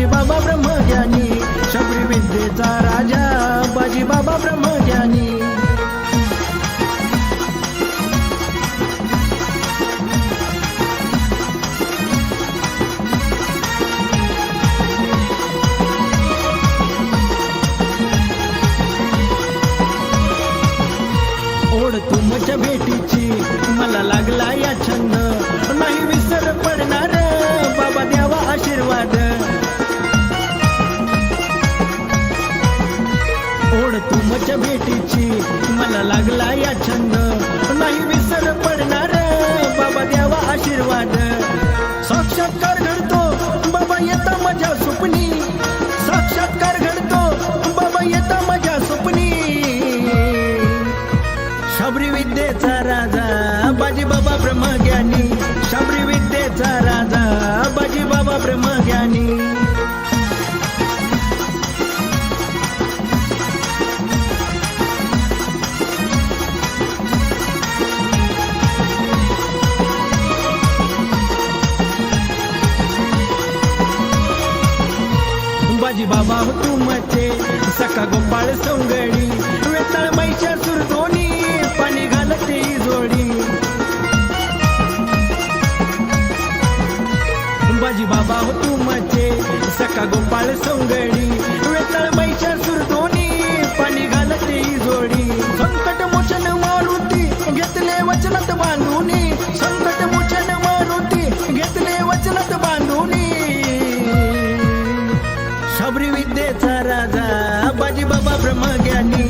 बाजी बाबा ब्रह्मज्ञानी, शबरी विद्येचा राजा बाजी बाबा ब्रह्मज्ञानी। ओढ तुमच्या भेटीची मला लागला या छंद, नाही विसर पडणार बाबा द्यावा आशीर्वाद। ओढ तुमच्या भेटीची मला लागला या छंद, नाही विसर पडणार बाबा द्यावा आशीर्वाद। साक्षात्कार घडतो बाबा येता माझ्या स्वप्नी, साक्षात्कार घडतो बाबा येता माझ्या स्वप्नी। शबरी विद्येचा राजा बाजी बाबा ब्रह्मज्ञानी, शबरी विद्येचा राजा बाजी बाबा ब्रह्मज्ञानी। बाजी बाबा हो तुमचे सखा गोपाळ सोंगडी, वेताळ महिषासूर दोन्ही पाणी घालते जोडी। बाजी बाबा हो तुमचे सखा गोपाळ सोंगडी, वेताळ महिषासूर दोन्ही पाणी घालते जोडी। संकट मोचन मारुती घेतले वचनात बांधूनी, संकट मोचन मारुती घेतले वचनात बांधूनी। शबरी विद्येचा राजा बाजी बाबा ब्रह्मज्ञानी,